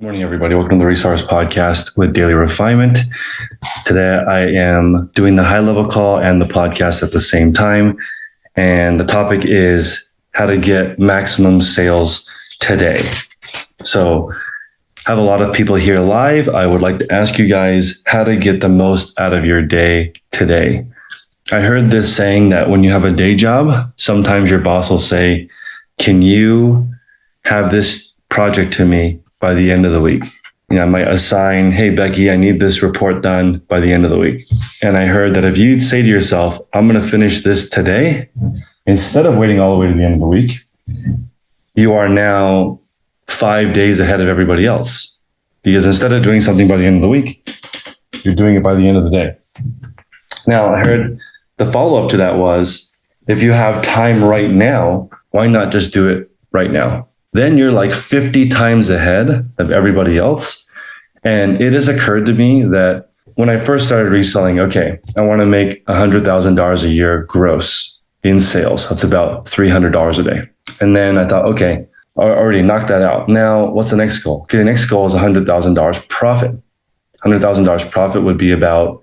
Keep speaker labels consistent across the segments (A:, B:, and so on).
A: Morning, everybody. Welcome to the Resource Podcast with Daily Refinement. Today, I am doing the high level call and the podcast at the same time. And the topic is how to get maximum sales today. So I have a lot of people here live. I would like to ask you guys how to get the most out of your day today. I heard this saying that when you have a day job, sometimes your boss will say, "Can you have this project to me by the end of the week?" I might assign, "Hey, Becky, I need this report done by the end of the week." And I heard that if you say to yourself, "I'm going to finish this today," instead of waiting all the way to the end of the week, you are now 5 days ahead of everybody else. Because instead of doing something by the end of the week, you're doing it by the end of the day. Now, I heard the follow-up to that was, if you have time right now, why not just do it right now? Then you're like 50 times ahead of everybody else. And it has occurred to me that when I first started reselling, okay, I want to make $100,000 a year gross in sales. That's about $300 a day. And then I thought, okay, I already knocked that out. Now, what's the next goal? Okay, the next goal is $100,000 profit. $100,000 profit would be about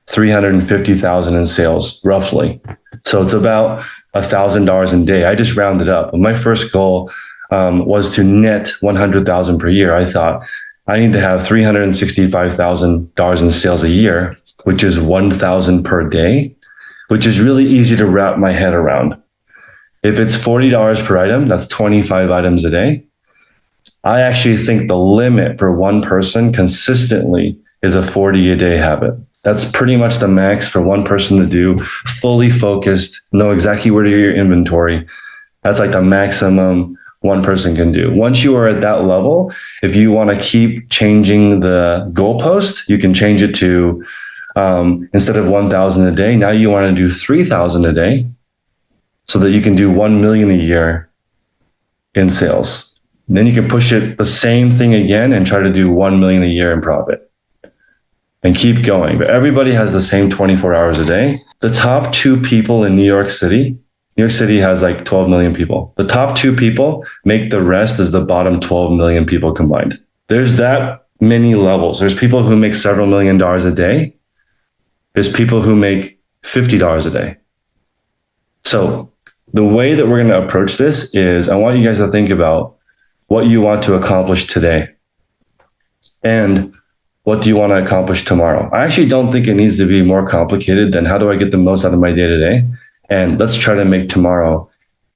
A: $350,000 in sales, roughly. So it's about $1,000 a day. I just rounded up. But my first goal was to net 100,000 per year. I thought I need to have $365,000 in sales a year, which is 1,000 per day, which is really easy to wrap my head around. If it's $40 per item, that's 25 items a day. I actually think the limit for one person consistently is a 40 a day habit. That's pretty much the max for one person to do, fully focused, know exactly where to get your inventory. That's like the maximum one person can do. Once you are at that level, if you want to keep changing the goalpost, you can change it to instead of 1,000 a day, now you want to do 3,000 a day so that you can do 1 million a year in sales. And then you can push it the same thing again and try to do 1 million a year in profit and keep going. But everybody has the same 24 hours a day. The top two people in New York City has like 12 million people. The top two people make the rest as the bottom 12 million people combined. There's that many levels. There's people who make several $1,000,000 a day. There's people who make $50 a day. So the way that we're going to approach this is I want you guys to think about what you want to accomplish today and what do you want to accomplish tomorrow. I actually don't think it needs to be more complicated than how do I get the most out of my day to day? And let's try to make tomorrow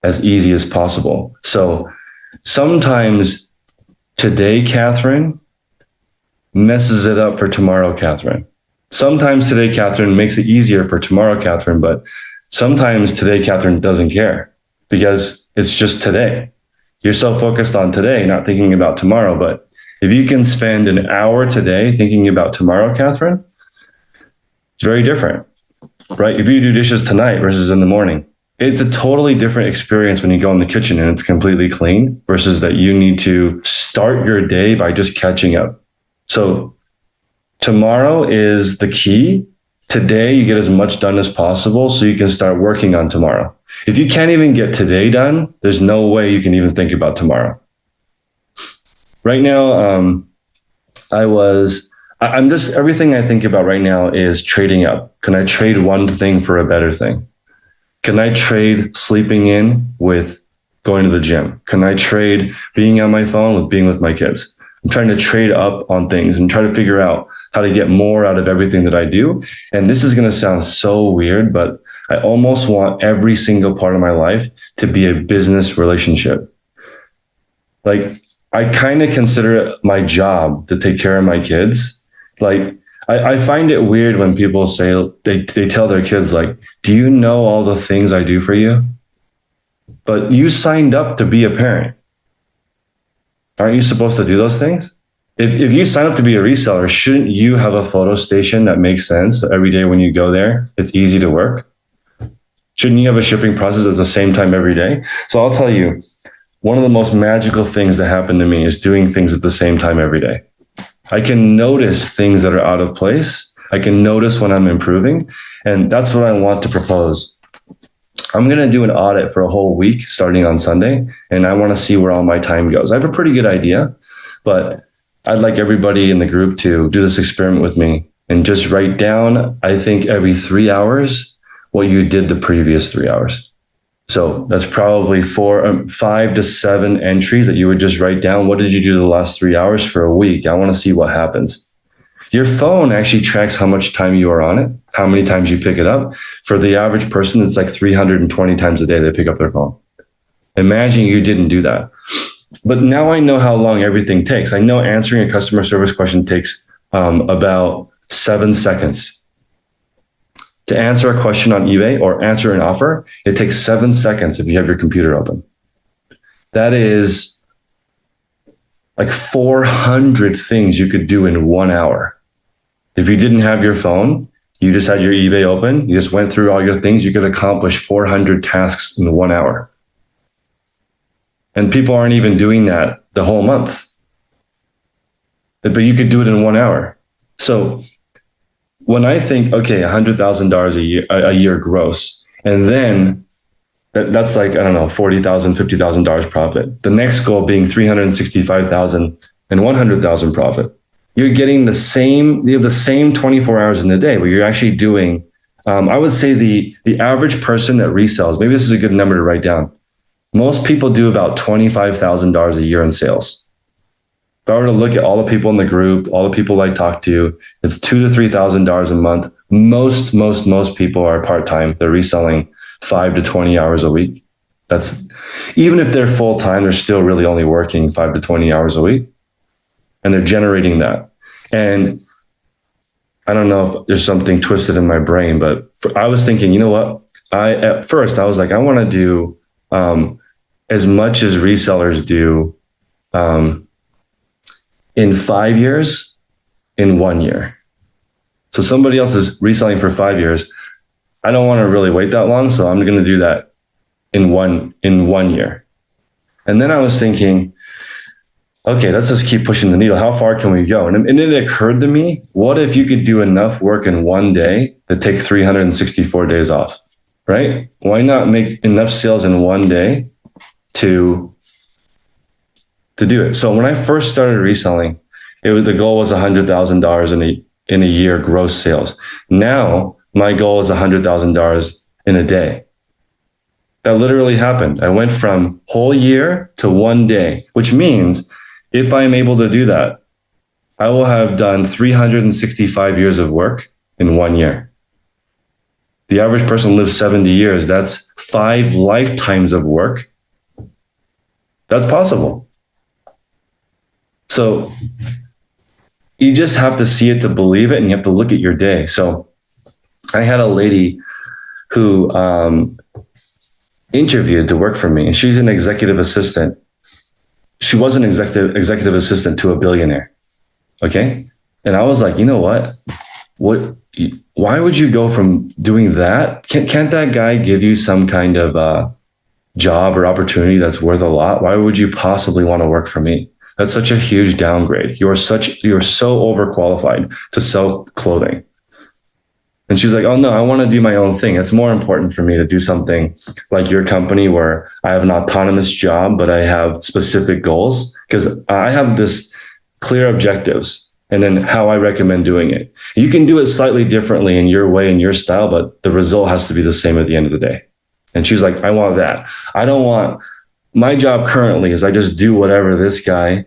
A: as easy as possible. So sometimes today, Catherine, messes it up for tomorrow, Catherine. Sometimes today, Catherine, makes it easier for tomorrow, Catherine. But sometimes today, Catherine doesn't care because it's just today. You're so focused on today, not thinking about tomorrow. But if you can spend an hour today thinking about tomorrow, Catherine, it's very different. Right? If you do dishes tonight versus in the morning, it's a totally different experience when you go in the kitchen and it's completely clean versus that you need to start your day by just catching up. So tomorrow is the key. Today, you get as much done as possible so you can start working on tomorrow. If you can't even get today done, there's no way you can even think about tomorrow. Right now, everything I think about right now is trading up. Can I trade one thing for a better thing? Can I trade sleeping in with going to the gym? Can I trade being on my phone with being with my kids? I'm trying to trade up on things and try to figure out how to get more out of everything that I do. And this is going to sound so weird, but I almost want every single part of my life to be a business relationship. Like, I kind of consider it my job to take care of my kids. Like, I find it weird when people say, they tell their kids, like, "Do you know all the things I do for you? But you signed up to be a parent. Aren't you supposed to do those things? If you sign up to be a reseller, shouldn't you have a photo station that makes sense every day when you go there? It's easy to work. Shouldn't you have a shipping process at the same time every day?" So I'll tell you, one of the most magical things that happened to me is doing things at the same time every day. I can notice things that are out of place. I can notice when I'm improving. And that's what I want to propose. I'm going to do an audit for a whole week starting on Sunday. And I want to see where all my time goes. I have a pretty good idea, but I'd like everybody in the group to do this experiment with me and just write down, I think every 3 hours, what you did the previous 3 hours. So that's probably 5 to 7 entries that you would just write down. What did you do the last 3 hours for a week? I want to see what happens. Your phone actually tracks how much time you are on it, how many times you pick it up. For the average person, it's like 320 times a day they pick up their phone. Imagine you didn't do that. But now I know how long everything takes. I know answering a customer service question takes about 7 seconds. To answer a question on eBay or answer an offer, it takes 7 seconds if you have your computer open. That is like 400 things you could do in 1 hour. If you didn't have your phone, you just had your eBay open, you just went through all your things, you could accomplish 400 tasks in 1 hour. And people aren't even doing that the whole month. But you could do it in 1 hour. So when I think, okay, $100,000 a year gross, and then that's like, I don't know, $40,000, $50,000 profit. The next goal being $365,000 and $100,000 profit. You're getting the same, you have the same 24 hours in the day, where you're actually doing, I would say the average person that resells, maybe this is a good number to write down. Most people do about $25,000 a year in sales. If I were to look at all the people in the group, all the people I talk to, it's $2,000 to $3,000 a month. Most people are part-time. They're reselling 5 to 20 hours a week. That's, even if they're full-time, they're still really only working 5 to 20 hours a week. And they're generating that. And I don't know if there's something twisted in my brain, but I was thinking, you know what? At first I was like, I want to do as much as resellers do in 5 years, in 1 year. So somebody else is reselling for 5 years. I don't want to really wait that long, so I'm going to do that in one year. And then I was thinking, okay, let's just keep pushing the needle. How far can we go? And it occurred to me, what if you could do enough work in 1 day to take 364 days off, right? Why not make enough sales in 1 day to do it? So when I first started reselling, the goal was $100,000 in a year gross sales. Now my goal is $100,000 in a day. That literally happened. I went from whole year to 1 day, which means if I'm able to do that, I will have done 365 years of work in 1 year. The average person lives 70 years. That's 5 lifetimes of work. That's possible. So you just have to see it to believe it, and you have to look at your day. So I had a lady who interviewed to work for me, and she's an executive assistant. She was an executive assistant to a billionaire. Okay. And I was like, you know what? Why would you go from doing that? Can't that guy give you some kind of job or opportunity that's worth a lot? Why would you possibly want to work for me? That's such a huge downgrade. You're so overqualified to sell clothing. And she's like, oh no, I want to do my own thing. It's more important for me to do something like your company, where I have an autonomous job, but I have specific goals, because I have this clear objectives and then how I recommend doing it. You can do it slightly differently in your way, in your style, but the result has to be the same at the end of the day. And she's like, I want that. I don't want, my job currently is I just do whatever this guy,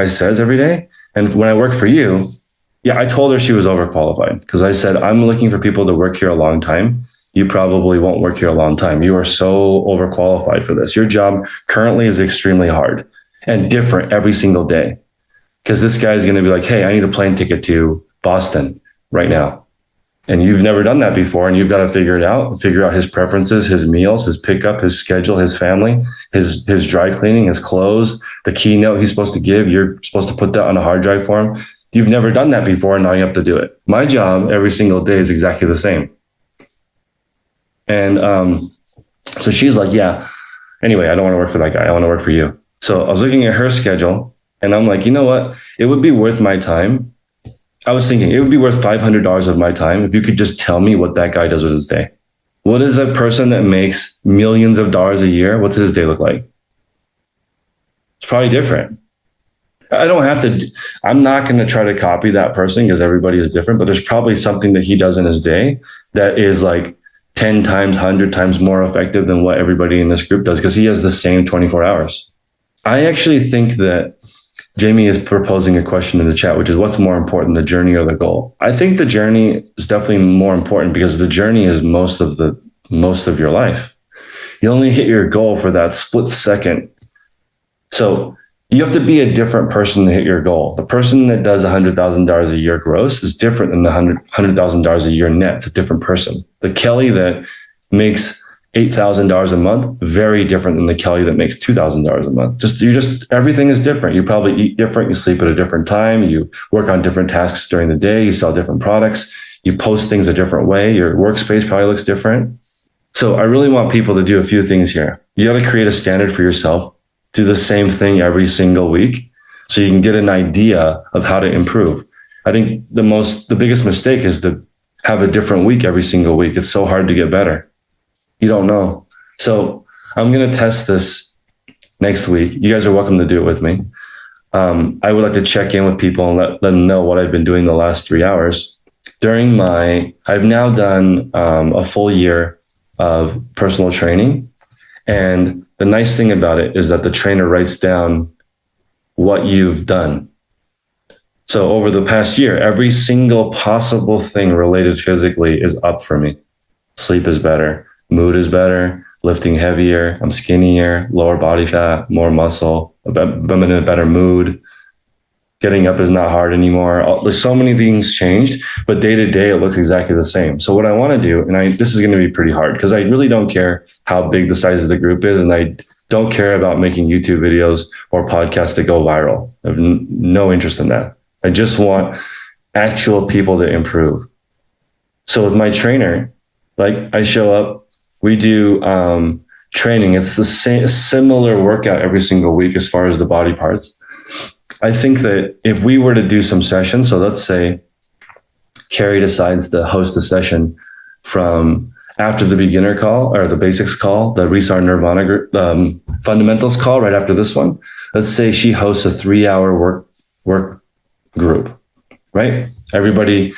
A: says every day. And when I work for you, yeah, I told her she was overqualified, because I said, I'm looking for people to work here a long time. You probably won't work here a long time. You are so overqualified for this. Your job currently is extremely hard and different every single day, because this guy is going to be like, hey, I need a plane ticket to Boston right now. And you've never done that before, and you've got to figure out his preferences, his meals, his pickup, his schedule, his family, his dry cleaning, his clothes, the keynote he's supposed to give. You're supposed to put that on a hard drive for him. You've never done that before, and now you have to do it. My job every single day is exactly the same. And so she's like, yeah, anyway, I don't want to work for that guy. I want to work for you. So I was looking at her schedule, and I'm like, you know what? It would be worth my time. I was thinking it would be worth $500 of my time if you could just tell me what that guy does with his day. What is a person that makes millions of dollars a year? What's his day look like? It's probably different. I don't have to, I'm not going to try to copy that person because everybody is different, but there's probably something that he does in his day that is like 10 times, 100 times more effective than what everybody in this group does because he has the same 24 hours. I actually think that Jamie is proposing a question in the chat, which is what's more important, the journey or the goal? I think the journey is definitely more important because the journey is most of your life. You only hit your goal for that split second. So you have to be a different person to hit your goal. The person that does $100,000 a year gross is different than the $100,000 a year net. It's a different person. The Kelly that makes $8,000 a month, very different than the Kelly that makes $2,000 a month. Everything is different. You probably eat different. You sleep at a different time. You work on different tasks during the day. You sell different products. You post things a different way. Your workspace probably looks different. So I really want people to do a few things here. You got to create a standard for yourself. Do the same thing every single week so you can get an idea of how to improve. I think the biggest mistake is to have a different week every single week. It's so hard to get better. You don't know. So I'm going to test this next week. You guys are welcome to do it with me. I would like to check in with people and let them know what I've been doing the last 3 hours. I've now done a full year of personal training. And the nice thing about it is that the trainer writes down what you've done. So over the past year, every single possible thing related physically is up for me. Sleep is better. Mood is better, lifting heavier, I'm skinnier, lower body fat, more muscle, I'm in a better mood. Getting up is not hard anymore. There's so many things changed, but day to day, it looks exactly the same. So what I want to do, this is going to be pretty hard because I really don't care how big the size of the group is. And I don't care about making YouTube videos or podcasts that go viral. I have no interest in that. I just want actual people to improve. So with my trainer, like I show up, we do training. It's the same, similar workout every single week as far as the body parts. I think that if we were to do some sessions, so let's say Carrie decides to host a session from after the beginner call or the basics call, the Resar Nirvana group, fundamentals call right after this one. Let's say she hosts a 3-hour work group, right? Everybody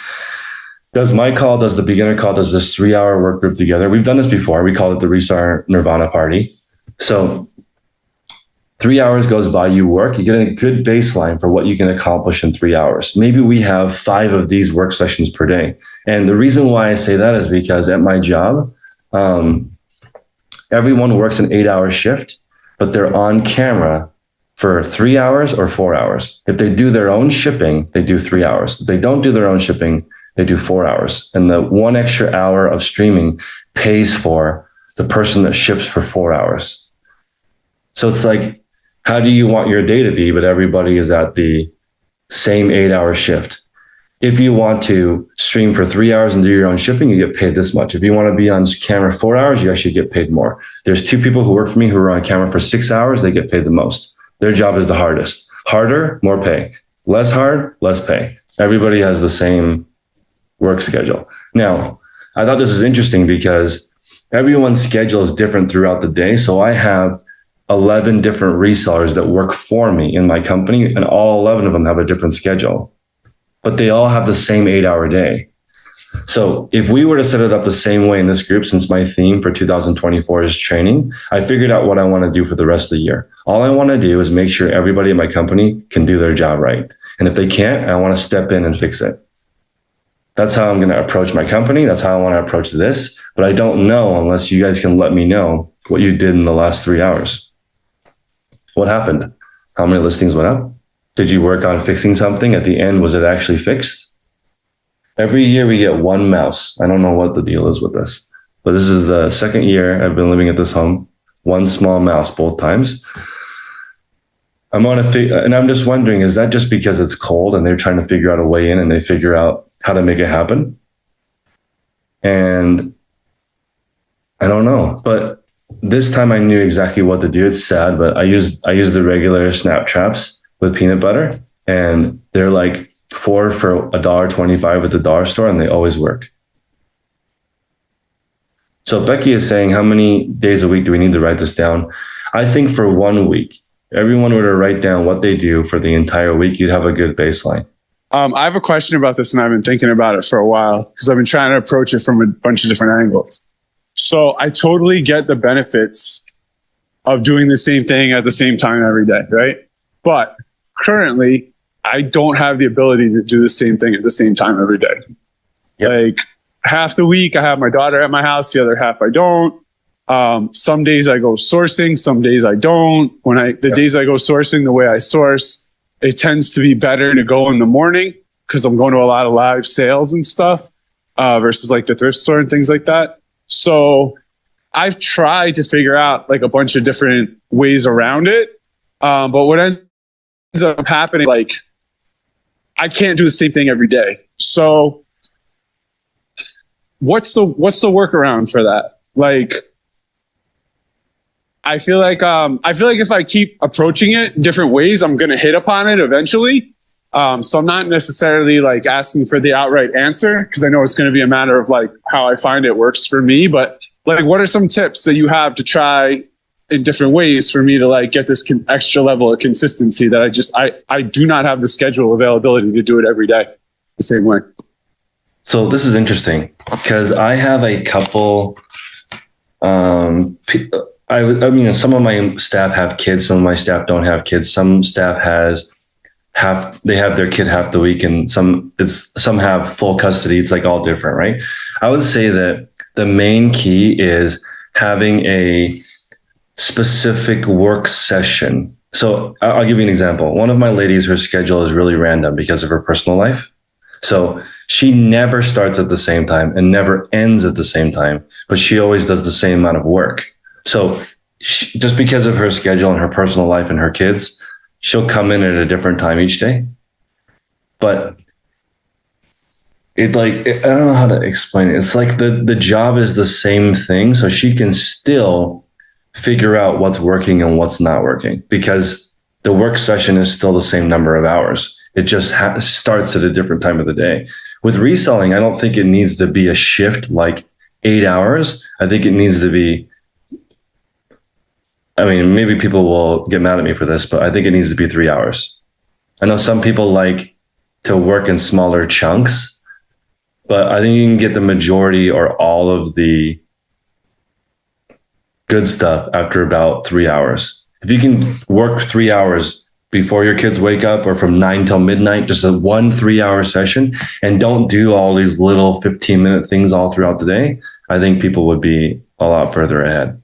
A: does my call, does the beginner call, does this 3-hour work group together. We've done this before. We call it the Resar Nirvana party. So 3 hours goes by, you work, you get a good baseline for what you can accomplish in 3 hours. Maybe we have 5 of these work sessions per day. And the reason why I say that is because at my job, everyone works an 8-hour shift, but they're on camera for 3 hours or 4 hours. If they do their own shipping, they do 3 hours. If they don't do their own shipping, they do 4 hours. And the 1 extra hour of streaming pays for the person that ships for 4 hours. So it's like, how do you want your day to be, but everybody is at the same 8-hour shift? If you want to stream for 3 hours and do your own shipping, you get paid this much. If you want to be on camera 4 hours, you actually get paid more. There's 2 people who work for me who are on camera for 6 hours. They get paid the most. Their job is the hardest. Harder, more pay. Less hard, less pay. Everybody has the same work schedule. Now, I thought this was interesting because everyone's schedule is different throughout the day. So I have 11 different resellers that work for me in my company, and all 11 of them have a different schedule, but they all have the same 8-hour day. So if we were to set it up the same way in this group, since my theme for 2024 is training, I figured out what I want to do for the rest of the year. All I want to do is make sure everybody in my company can do their job right. And if they can't, I want to step in and fix it. That's how I'm going to approach my company. That's how I want to approach this. But I don't know unless you guys can let me know what you did in the last 3 hours. What happened? How many listings went up? Did you work on fixing something? At the end, was it actually fixed? Every year we get 1 mouse. I don't know what the deal is with this, but this is the 2nd year I've been living at this home. 1 small mouse both times. And I'm just wondering, is that just because it's cold and they're trying to figure out a way in and they figure out how to make it happen? And I don't know, but this time I knew exactly what to do. It's sad, but I use the regular snap traps with peanut butter, and they're like 4 for $1.25 at the dollar store, and they always work. So Becky is saying, how many days a week do we need to write this down? I think for 1 week, everyone were to write down what they do for the entire week, you'd have a good baseline.
B: I have a question about this, and I've been thinking about it for a while because I've been trying to approach it from a bunch of different angles. So I totally get the benefits of doing the same thing at the same time every day, right? But currently, I don't have the ability to do the same thing at the same time every day.
A: Yep.
B: Like half the week, I have my daughter at my house. The other half, I don't. Some days I go sourcing. Some days I don't. Days I go sourcing, the way I source, it tends to be better to go in the morning because I'm going to a lot of live sales and stuff versus like the thrift store and things like that. So I've tried to figure out like a bunch of different ways around it. But what ends up happening, like I can't do the same thing every day. So what's the workaround for that? Like, I feel like if I keep approaching it different ways, I'm going to hit upon it eventually. So I'm not necessarily like asking for the outright answer because I know it's going to be a matter of like how I find it works for me. But like, what are some tips that you have to try in different ways for me to like get this extra level of consistency that I do not have the schedule availability to do it every day the same way?
A: So this is interesting because I have a couple, I mean, some of my staff have kids, some of my staff don't have kids. Some staff have their kid half the week, and some have full custody. It's like all different, right? I would say that the main key is having a specific work session. So I'll give you an example. One of my ladies, her schedule is really random because of her personal life. So she never starts at the same time and never ends at the same time, but she always does the same amount of work. So just because of her schedule and her personal life and her kids, she'll come in at a different time each day. But I don't know how to explain it. It's like the job is the same thing. So she can still figure out what's working and what's not working because the work session is still the same number of hours. It just starts at a different time of the day. With reselling, I don't think it needs to be a shift like 8 hours. I think it needs to be, I mean, maybe people will get mad at me for this, but I think it needs to be 3 hours. I know some people like to work in smaller chunks, but I think you can get the majority or all of the good stuff after about 3 hours. If you can work 3 hours before your kids wake up or from 9 till midnight, just a 1 3-hour session, and don't do all these little 15-minute things all throughout the day, I think people would be a lot further ahead.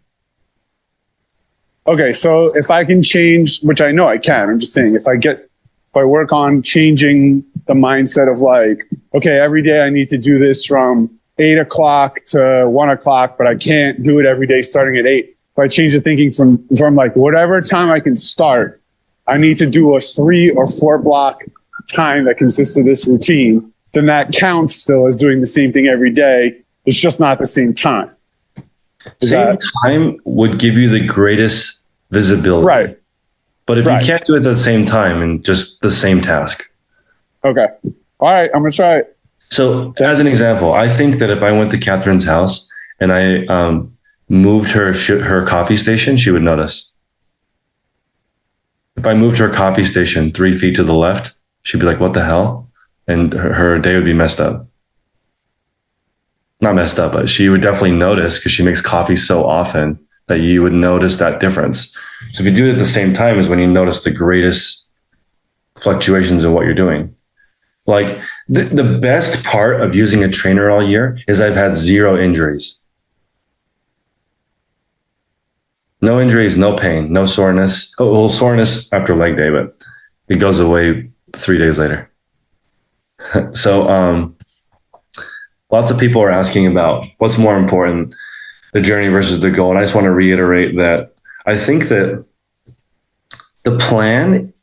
B: Okay, so if I can change, which I know I can, I'm just saying if I work on changing the mindset of like, okay, every day I need to do this from 8 o'clock to 1 o'clock, but I can't do it every day starting at 8. If I change the thinking from like whatever time I can start, I need to do a 3 or 4 block time that consists of this routine, then that counts still as doing the same thing every day. It's just not the same time.
A: Same time would give you the greatest visibility.
B: Right.
A: But if you can't do it at the same time and just the same task.
B: Okay. All right. I'm going to try it.
A: So as an example, I think that if I went to Catherine's house and I moved her coffee station, she would notice. If I moved her coffee station 3 feet to the left, she'd be like, what the hell? And her day would be messed up. Not messed up, but she would definitely notice because she makes coffee so often that you would notice that difference. So if you do it at the same time is when you notice the greatest fluctuations in what you're doing. Like the best part of using a trainer all year is I've had 0 injuries. No injuries, no pain, no soreness. Oh, well, soreness after leg day, but it goes away 3 days later. So lots of people are asking about what's more important, the journey versus the goal. And I just want to reiterate that I think that the plan,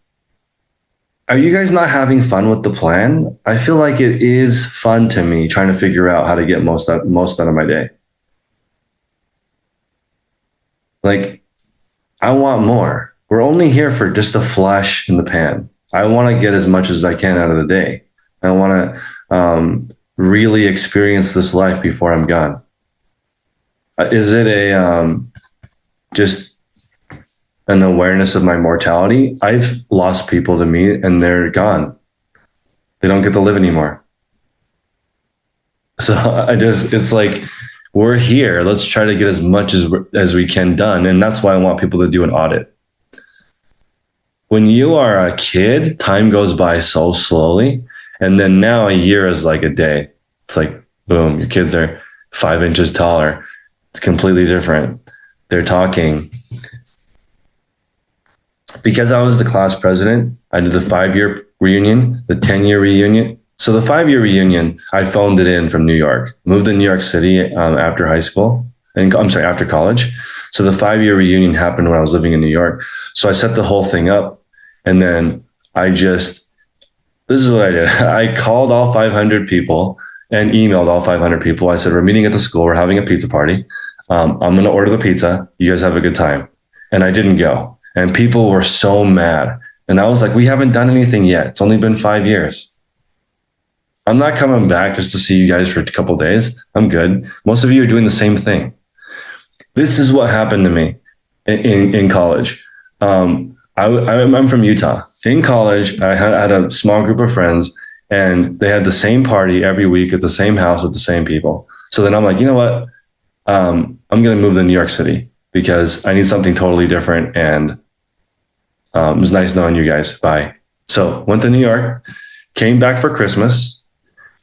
A: are you guys not having fun with the plan? I feel like it is fun to me trying to figure out how to get most out of my day. Like, I want more. We're only here for just a flash in the pan. I want to get as much as I can out of the day. I want to really experience this life before I'm gone. Is it a just an awareness of my mortality, I've lost people to me and they're gone. They don't get to live anymore. So it's like, we're here. Let's try to get as much as we can done. And that's why I want people to do an audit. When you are a kid, time goes by so slowly. And then now a year is like a day. It's like, boom, your kids are 5 inches taller. It's completely different. They're talking. Because I was the class president, I did the 5-year reunion, the 10-year reunion. So the 5-year reunion, I phoned it in from New York, moved to New York City after high school, after college. So the 5-year reunion happened when I was living in New York. So I set the whole thing up. And then this is what I did. I called all 500 people and emailed all 500 people. I said, we're meeting at the school. We're having a pizza party. I'm going to order the pizza. You guys have a good time. And I didn't go. And people were so mad. And I was like, we haven't done anything yet. It's only been 5 years. I'm not coming back just to see you guys for a couple of days. I'm good. Most of you are doing the same thing. This is what happened to me in college. I'm from Utah. In college, I had a small group of friends, and they had the same party every week at the same house with the same people. So then I'm like, you know what? I'm going to move to New York City because I need something totally different. And it was nice knowing you guys. Bye. So went to New York, came back for Christmas,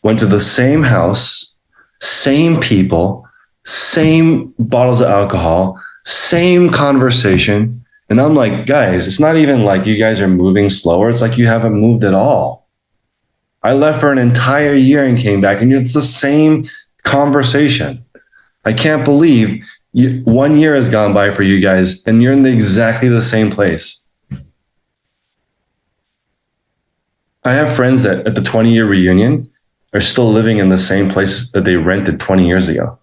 A: went to the same house, same people, same bottles of alcohol, same conversation. And I'm like, guys, it's not even like you guys are moving slower. It's like you haven't moved at all. I left for an entire year and came back, and it's the same conversation. I can't believe 1 year has gone by for you guys, and you're in exactly the same place. I have friends that at the 20-year reunion are still living in the same place that they rented 20 years ago.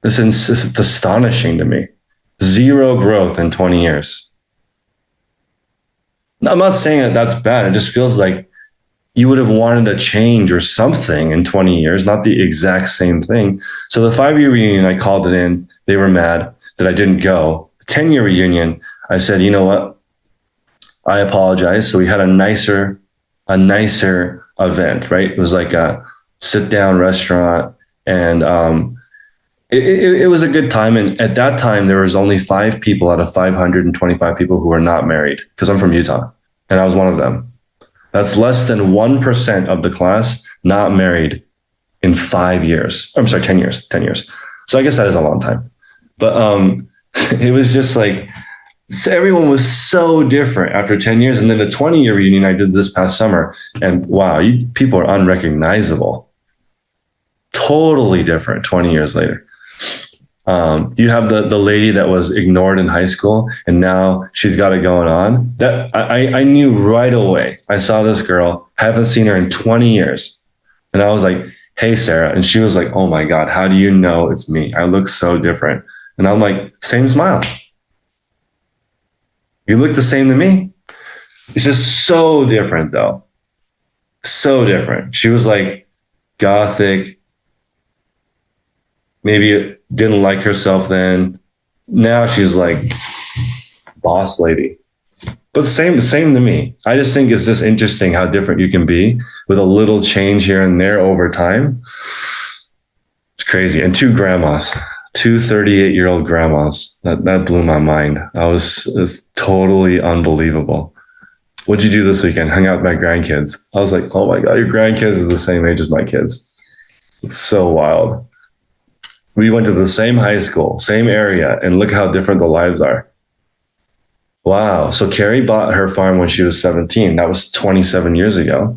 A: It's astonishing to me. Zero growth in 20 years. Now, I'm not saying that that's bad. It just feels like you would have wanted a change or something in 20 years, not the exact same thing. So the 5-year reunion, I called it in. They were mad that I didn't go. 10-year reunion, I said, you know what? I apologize. So we had a nicer event, right? It was like a sit-down restaurant, and it was a good time. And at that time, there was only 5 people out of 525 people who were not married, because I'm from Utah, and I was one of them. That's less than 1% of the class not married in 5 years. I'm sorry, 10 years. So I guess that is a long time. But it was just like, everyone was so different after 10 years. And then the 20-year reunion I did this past summer, and wow, people are unrecognizable. Totally different 20 years later. You have the lady that was ignored in high school, and now she's got it going on. That I knew right away. I saw this girl, haven't seen her in 20 years. And I was like, hey, Sarah. And she was like, oh my God, how do you know it's me? I look so different. And I'm like, same smile. You look the same to me. It's just so different though. So different. She was like gothic. Maybe didn't like herself then. Now she's like boss lady. But same to me. I just think it's just interesting how different you can be with a little change here and there over time. It's crazy. And 2 grandmas. 2 38-year-old grandmas. That blew my mind. It's totally unbelievable. What'd you do this weekend? Hung out with my grandkids. I was like, oh my God, your grandkids are the same age as my kids. It's so wild. We went to the same high school, same area, and look how different the lives are. Wow. So Carrie bought her farm when she was 17. That was 27 years ago.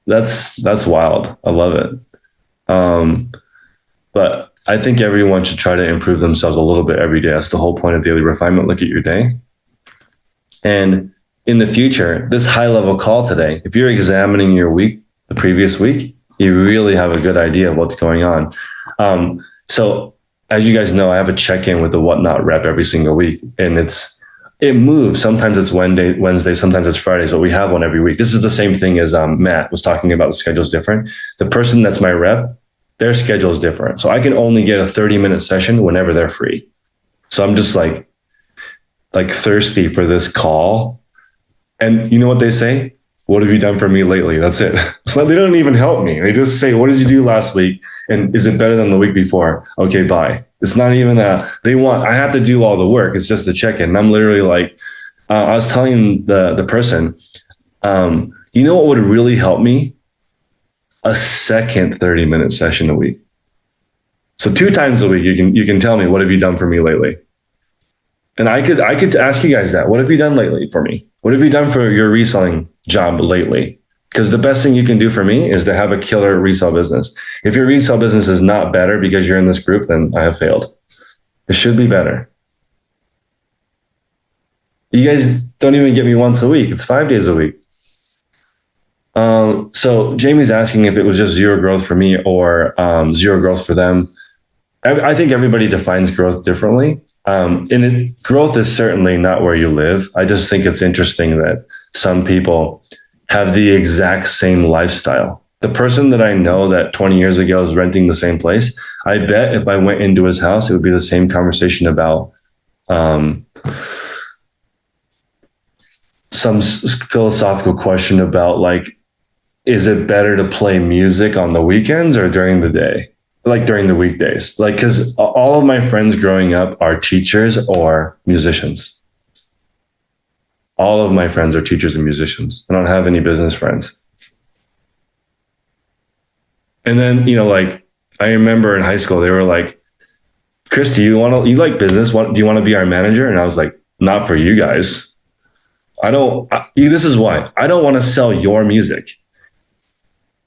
A: That's wild. I love it. But I think everyone should try to improve themselves a little bit every day. That's the whole point of daily refinement. Look at your day. And in the future, this high-level call today, if you're examining your week, the previous week, you really have a good idea of what's going on. So as you guys know, I have a check-in with the Whatnot rep every single week, and it moves. Sometimes it's Wednesday, sometimes it's Fridays, but we have one every week. This is the same thing as Matt was talking about. The schedule is different. The person that's my rep, their schedule is different. So I can only get a 30-minute session whenever they're free. So I'm just like thirsty for this call. And you know what they say? What have you done for me lately? That's it. So they don't even help me. They just say, what did you do last week? And is it better than the week before? Okay, bye. It's not even that I have to do all the work. It's just a check-in. And I'm literally like, I was telling the person, you know what would really help me? A second 30-minute session a week. So 2 times a week, you can tell me, what have you done for me lately? And I could ask you guys that. What have you done lately for me? What have you done for your reselling job lately? Because the best thing you can do for me is to have a killer resale business. If your resale business is not better because you're in this group, then I have failed. It should be better. You guys don't even get me once a week. It's 5 days a week. So Jamie's asking if it was just zero growth for me or zero growth for them. I think everybody defines growth differently. Growth is certainly not where you live. I just think it's interesting that some people have the exact same lifestyle. The person that I know that 20 years ago is renting the same place, I bet if I went into his house, it would be the same conversation about some philosophical question about like, is it better to play music on the weekends or during the day? Like during the weekdays? Like, because all of my friends growing up are teachers or musicians. All of my friends are teachers and musicians. I don't have any business friends. And then, like, I remember in high school, they were like, Chris, you like business? Do you want to be our manager? And I was like, not for you guys. This is why. I don't want to sell your music.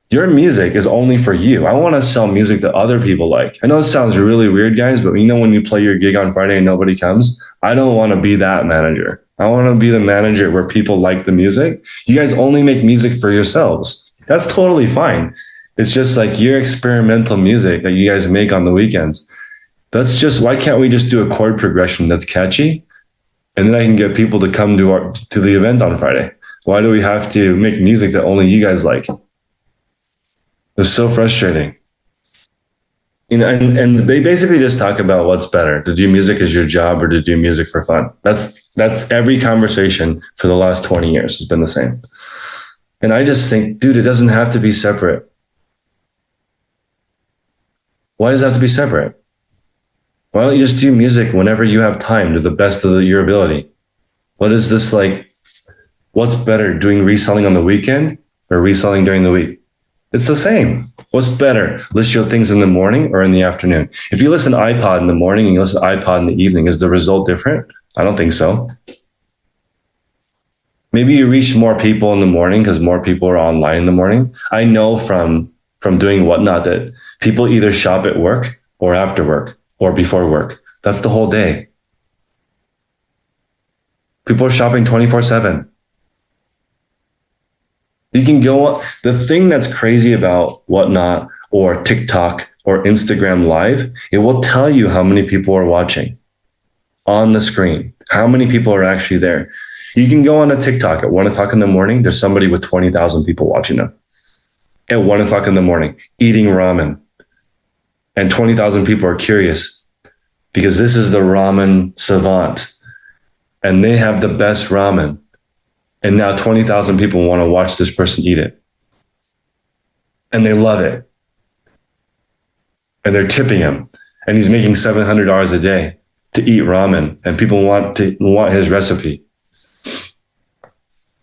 A: Your music is only for you. I want to sell music that other people like. I know it sounds really weird, guys, but when you play your gig on Friday and nobody comes, I don't want to be that manager. I want to be the manager where people like the music. You guys only make music for yourselves. That's totally fine. It's just like your experimental music that you guys make on the weekends. Why can't we just do a chord progression that's catchy? And then I can get people to come to the event on Friday. Why do we have to make music that only you guys like? It's so frustrating. And they basically just talk about what's better, to do music as your job or to do music for fun. That's every conversation for the last 20 years has been the same. And I just think, dude, it doesn't have to be separate. Why does it have to be separate? Why don't you just do music whenever you have time to the best of your ability? What is this like? What's better, doing reselling on the weekend or reselling during the week? It's the same. What's better? List your things in the morning or in the afternoon? If you listen to iPod in the morning and you listen to iPod in the evening, is the result different? I don't think so. Maybe you reach more people in the morning because more people are online in the morning. I know from doing Whatnot that people either shop at work or after work or before work. That's the whole day. People are shopping 24/7. You can go on. The thing that's crazy about Whatnot or TikTok or Instagram Live, it will tell you how many people are watching on the screen, how many people are actually there. You can go on a TikTok at 1:00 in the morning. There's somebody with 20,000 people watching them at 1:00 in the morning eating ramen. And 20,000 people are curious because this is the ramen savant and they have the best ramen. And now 20,000 people want to watch this person eat it. And they love it. And they're tipping him. And he's making $700 a day to eat ramen. And people want his recipe.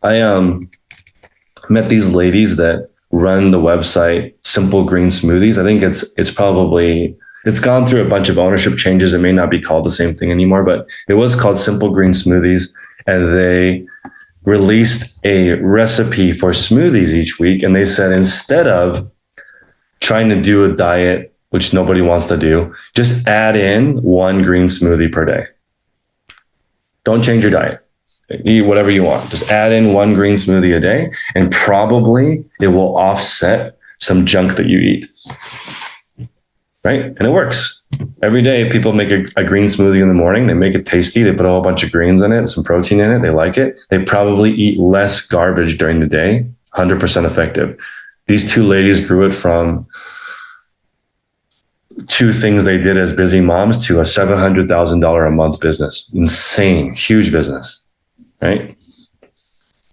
A: I met these ladies that run the website Simple Green Smoothies. I think it's gone through a bunch of ownership changes. It may not be called the same thing anymore, but it was called Simple Green Smoothies. And they released a recipe for smoothies each week. And they said, instead of trying to do a diet, which nobody wants to do, just add in 1 green smoothie per day. Don't change your diet. Eat whatever you want. Just add in 1 green smoothie a day, and probably it will offset some junk that you eat. Right? And it works. Every day, people make a green smoothie in the morning. They make it tasty. They put a whole bunch of greens in it, some protein in it. They like it. They probably eat less garbage during the day. 100% effective. These 2 ladies grew it from two things they did as busy moms to a $700,000 a month business. Insane, huge business, right?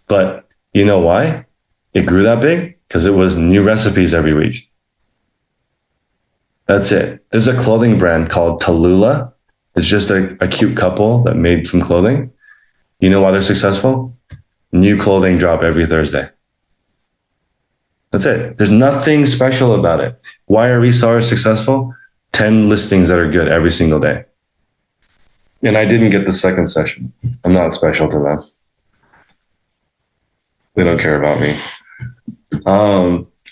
A: But you know why it grew that big? Because it was new recipes every week. That's it. There's a clothing brand called Tallulah. It's just a cute couple that made some clothing. You know why they're successful? New clothing drop every Thursday. That's it. There's nothing special about it. Why are resellers successful? 10 listings that are good every single day. And I didn't get the second session. I'm not special to them. They don't care about me.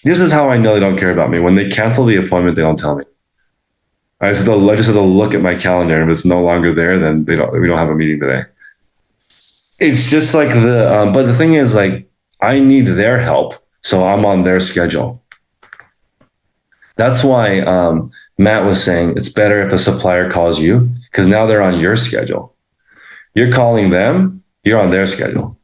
A: This is how I know they don't care about me. When they cancel the appointment, they don't tell me. I just have to look at my calendar. If it's no longer there, then we don't have a meeting today. It's just like but the thing is, like, I need their help, so I'm on their schedule. That's why Matt was saying it's better if a supplier calls you, because now they're on your schedule. You're calling them, you're on their schedule.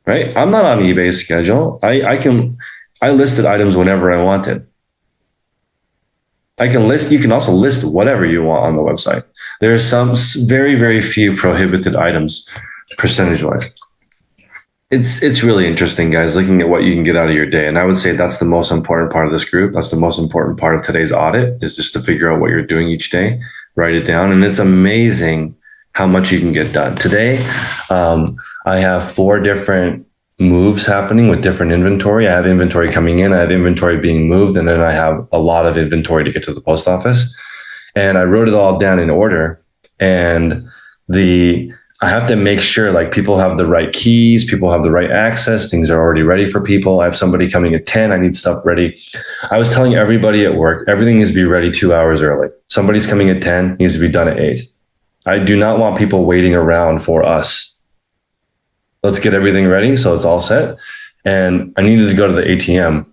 A: Right? I'm not on eBay's schedule. I listed items whenever I wanted. You can also list whatever you want on the website. There are some very, very few prohibited items percentage-wise. It's really interesting, guys, looking at what you can get out of your day. And I would say that's the most important part of this group. That's the most important part of today's audit, is just to figure out what you're doing each day, write it down. And it's amazing how much you can get done. Today, I have 4 different moves happening with different inventory. I have inventory coming in, I have inventory being moved, and then I have a lot of inventory to get to the post office. And I wrote it all down in order. And I have to make sure, like, people have the right keys, people have the right access, things are already ready for people. I have somebody coming at 10, I need stuff ready. I was telling everybody at work, everything needs to be ready 2 hours early. Somebody's coming at 10, needs to be done at 8. I do not want people waiting around for us. Let's get everything ready so it's all set. And I needed to go to the ATM.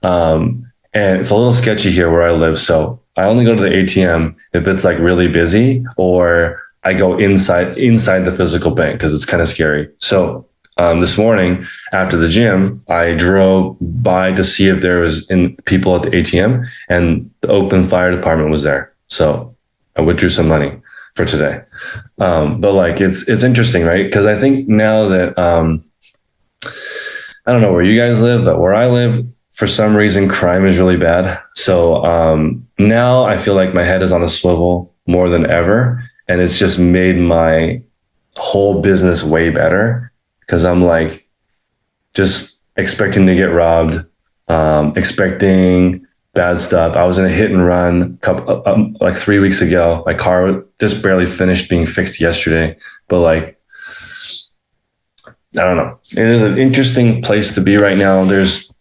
A: And it's a little sketchy here where I live. So I only go to the ATM if it's like really busy, or I go inside the physical bank because it's kind of scary. So this morning after the gym, I drove by to see if there was people at the ATM, and the Oakland Fire Department was there. So I withdrew some money for today. But like, it's interesting, right? Because I think now that, I don't know where you guys live, but where I live, for some reason, crime is really bad. So now I feel like my head is on a swivel more than ever. And it's just made my whole business way better, because I'm like just expecting to get robbed, expecting bad stuff. I was in a hit and run like 3 weeks ago. My car just barely finished being fixed yesterday. But like, I don't know. It is an interesting place to be right now. There's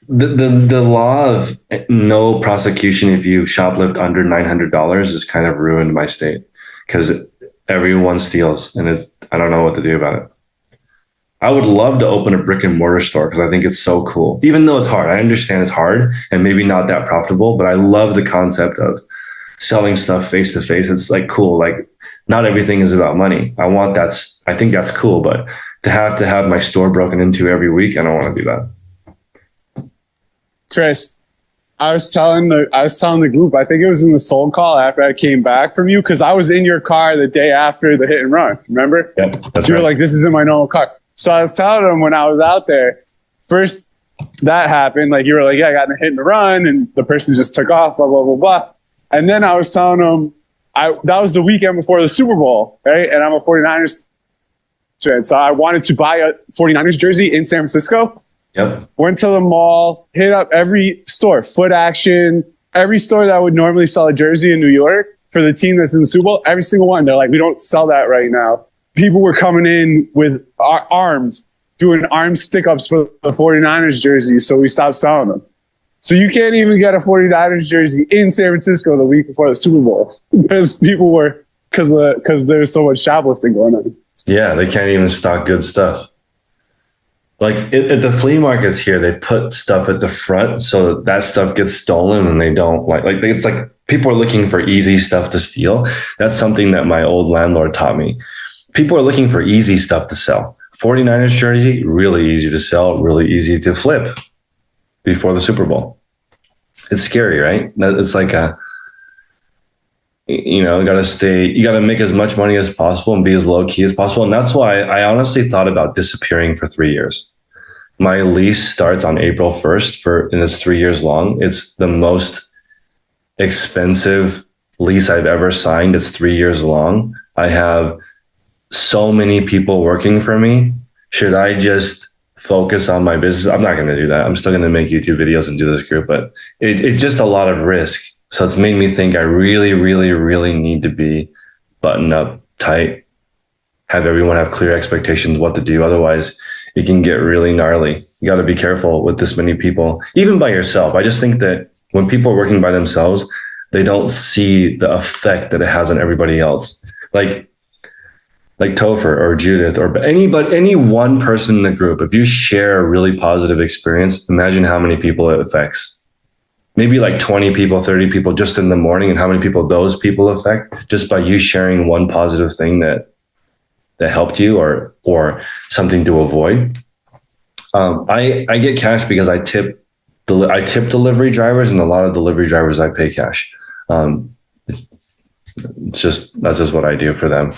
A: the law of no prosecution if you shoplift under $900 has kind of ruined my state, because everyone steals, and I don't know what to do about it. I would love to open a brick and mortar store because I think it's so cool, even though it's hard. I understand it's hard and maybe not that profitable, but I love the concept of selling stuff face to face. It's like cool. Like, not everything is about money. I think that's cool, but to have my store broken into every week, I don't want to do that.
B: Chris, I was telling the group, I think it was in the Soul Call after I came back from you, because I was in your car the day after the hit and run. Remember?
A: Yeah, that's
B: you
A: right.
B: were like, this isn't my normal car. So I was telling them when I was out there, first that happened, like you were like, yeah, I got in a hit and run, and the person just took off, blah, blah, blah, blah. And then I was telling them, that was the weekend before the Super Bowl, right? And I'm a 49ers fan. So I wanted to buy a 49ers jersey in San Francisco.
A: Yep.
B: Went to the mall, hit up every store, Foot Action, every store that would normally sell a jersey in New York for the team that's in the Super Bowl, every single one. They're like, we don't sell that right now. People were coming in with arms, doing arm stick-ups for the 49ers jersey, so we stopped selling them. So you can't even get a 49ers jersey in San Francisco the week before the Super Bowl because there's so much shoplifting going on.
A: Yeah, they can't even stock good stuff. Like at the flea markets here, they put stuff at the front so that stuff gets stolen, and they don't like it's like people are looking for easy stuff to steal. That's something that my old landlord taught me. People are looking for easy stuff to sell. 49ers jersey, really easy to sell, really easy to flip before the Super Bowl. it's scary, right? It's like you got to make as much money as possible and be as low key as possible. And that's why I honestly thought about disappearing for 3 years. My lease starts on April 1st and it's 3 years long. It's the most expensive lease I've ever signed. It's 3 years long. I have so many people working for me. Should I just focus on my business? I'm not going to do that. I'm still going to make YouTube videos and do this group, but it's just a lot of risk. So it's made me think I really, really, really need to be buttoned up tight, have everyone have clear expectations what to do. Otherwise, it can get really gnarly. You got to be careful with this many people, even by yourself. I just think that when people are working by themselves, they don't see the effect that it has on everybody else. Like Topher or Judith or any one person in the group, if you share a really positive experience, imagine how many people it affects. Maybe like 20 people, 30 people just in the morning, and how many people those people affect just by you sharing one positive thing that helped you or something to avoid. I get cash because I tip delivery drivers, and a lot of delivery drivers I pay cash. That's just what I do for them.